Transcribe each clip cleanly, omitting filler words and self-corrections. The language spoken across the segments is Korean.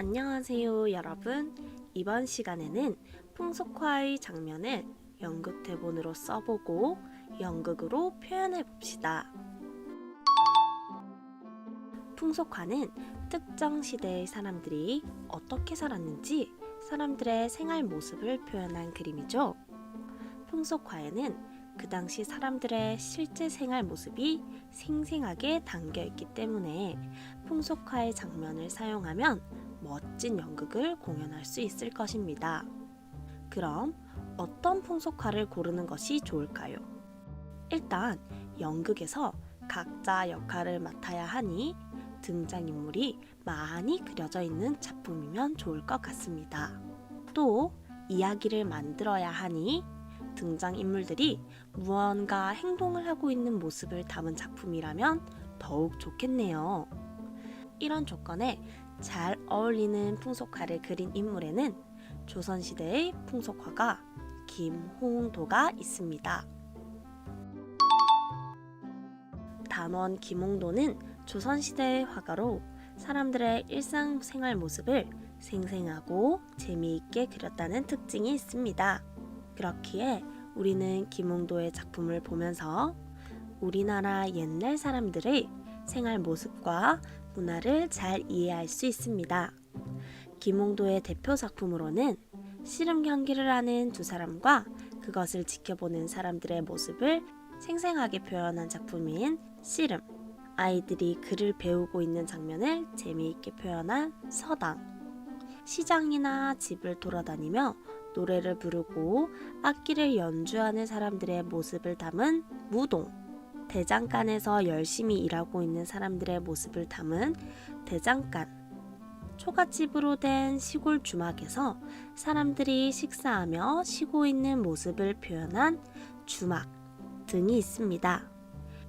안녕하세요 여러분. 이번 시간에는 풍속화의 장면을 연극 대본으로 써보고 연극으로 표현해 봅시다. 풍속화는 특정 시대의 사람들이 어떻게 살았는지 사람들의 생활 모습을 표현한 그림이죠. 풍속화에는 그 당시 사람들의 실제 생활 모습이 생생하게 담겨있기 때문에 풍속화의 장면을 사용하면 멋진 연극을 공연할 수 있을 것입니다. 그럼 어떤 풍속화를 고르는 것이 좋을까요? 일단 연극에서 각자 역할을 맡아야 하니 등장인물이 많이 그려져 있는 작품이면 좋을 것 같습니다. 또 이야기를 만들어야 하니 등장인물들이 무언가 행동을 하고 있는 모습을 담은 작품이라면 더욱 좋겠네요. 이런 조건에 잘 어울리는 풍속화를 그린 인물에는 조선시대의 풍속화가 김홍도가 있습니다. 단원 김홍도는 조선시대의 화가로 사람들의 일상생활 모습을 생생하고 재미있게 그렸다는 특징이 있습니다. 그렇기에 우리는 김홍도의 작품을 보면서 우리나라 옛날 사람들의 생활 모습과 문화를 잘 이해할 수 있습니다. 김홍도의 대표 작품으로는 씨름 경기를 하는 두 사람과 그것을 지켜보는 사람들의 모습을 생생하게 표현한 작품인 씨름, 아이들이 글을 배우고 있는 장면을 재미있게 표현한 서당, 시장이나 집을 돌아다니며 노래를 부르고 악기를 연주하는 사람들의 모습을 담은 무동, 대장간에서 열심히 일하고 있는 사람들의 모습을 담은 대장간, 초가집으로 된 시골 주막에서 사람들이 식사하며 쉬고 있는 모습을 표현한 주막 등이 있습니다.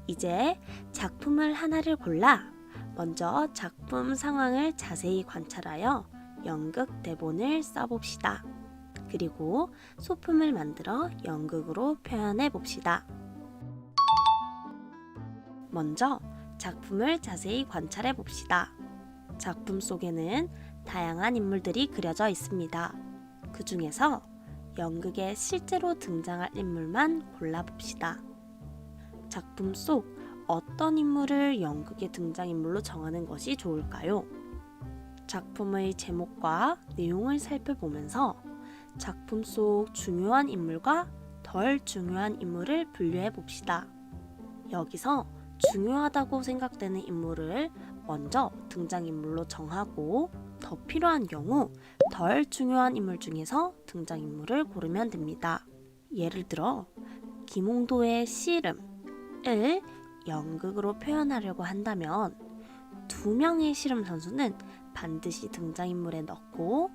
이제 작품을 하나를 골라 먼저 작품 상황을 자세히 관찰하여 연극 대본을 써봅시다. 그리고 소품을 만들어 연극으로 표현해 봅시다. 먼저 작품을 자세히 관찰해 봅시다. 작품 속에는 다양한 인물들이 그려져 있습니다. 그 중에서 연극에 실제로 등장할 인물만 골라봅시다. 작품 속 어떤 인물을 연극의 등장인물로 정하는 것이 좋을까요? 작품의 제목과 내용을 살펴보면서 작품 속 중요한 인물과 덜 중요한 인물을 분류해 봅시다. 여기서 중요하다고 생각되는 인물을 먼저 등장인물로 정하고 더 필요한 경우 덜 중요한 인물 중에서 등장인물을 고르면 됩니다. 예를 들어 김홍도의 씨름을 연극으로 표현하려고 한다면 2명의 씨름 선수는 반드시 등장인물에 넣고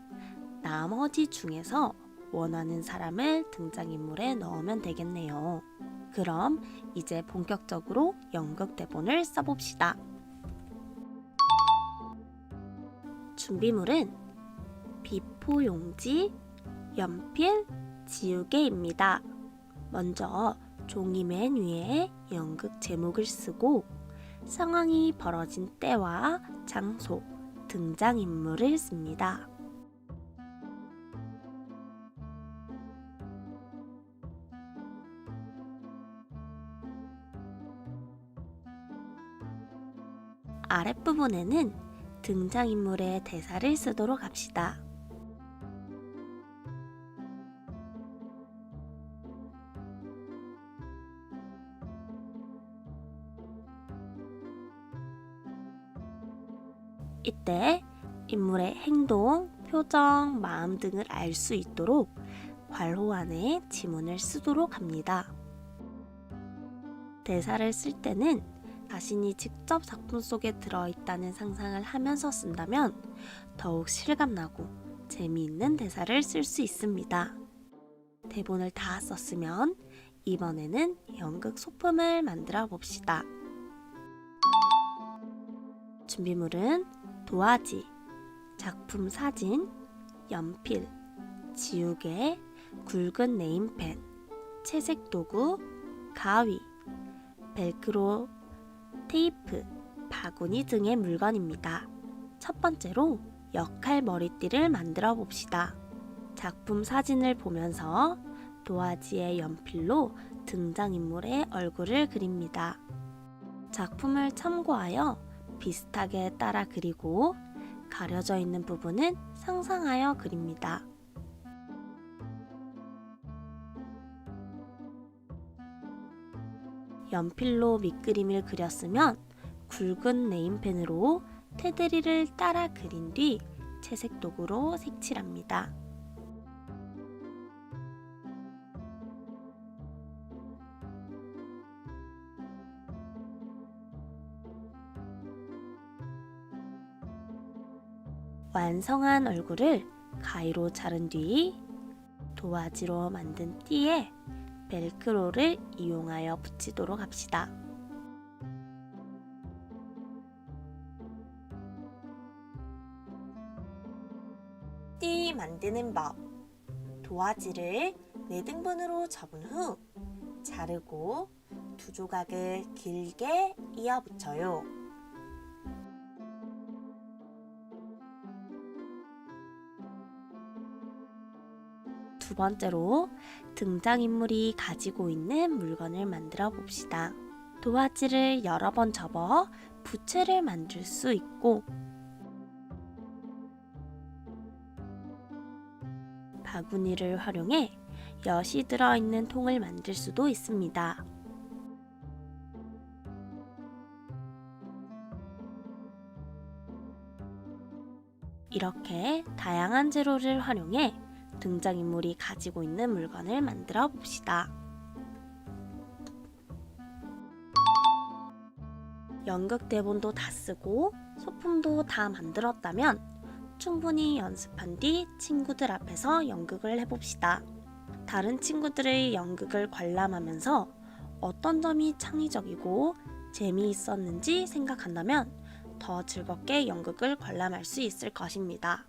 나머지 중에서 원하는 사람을 등장인물에 넣으면 되겠네요. 그럼 이제 본격적으로 연극 대본을 써봅시다. 준비물은 비포용지, 연필, 지우개입니다. 먼저 종이 맨 위에 연극 제목을 쓰고 상황이 벌어진 때와 장소, 등장인물을 씁니다. 아랫부분에는 등장인물의 대사를 쓰도록 합시다. 이때 인물의 행동, 표정, 마음 등을 알 수 있도록 괄호 안에 지문을 쓰도록 합니다. 대사를 쓸 때는 자신이 직접 작품 속에 들어있다는 상상을 하면서 쓴다면 더욱 실감나고 재미있는 대사를 쓸 수 있습니다. 대본을 다 썼으면 이번에는 연극 소품을 만들어 봅시다. 준비물은 도화지, 작품 사진, 연필, 지우개, 굵은 네임펜, 채색 도구, 가위, 벨크로, 테이프, 바구니 등의 물건입니다. 첫 번째로 역할 머리띠를 만들어 봅시다. 작품 사진을 보면서 도화지의 연필로 등장인물의 얼굴을 그립니다. 작품을 참고하여 비슷하게 따라 그리고 가려져 있는 부분은 상상하여 그립니다. 연필로 밑그림을 그렸으면 굵은 네임펜으로 테두리를 따라 그린 뒤 채색 도구로 색칠합니다. 완성한 얼굴을 가위로 자른 뒤 도화지로 만든 띠에 벨크로를 이용하여 붙이도록 합시다. 띠 만드는 법. 도화지를 4등분으로 접은 후 자르고 2조각을 길게 이어 붙여요. 두 번째로 등장인물이 가지고 있는 물건을 만들어 봅시다. 도화지를 여러 번 접어 부채를 만들 수 있고 바구니를 활용해 엿이 들어있는 통을 만들 수도 있습니다. 이렇게 다양한 재료를 활용해 등장인물이 가지고 있는 물건을 만들어 봅시다. 연극 대본도 다 쓰고 소품도 다 만들었다면 충분히 연습한 뒤 친구들 앞에서 연극을 해봅시다. 다른 친구들의 연극을 관람하면서 어떤 점이 창의적이고 재미있었는지 생각한다면 더 즐겁게 연극을 관람할 수 있을 것입니다.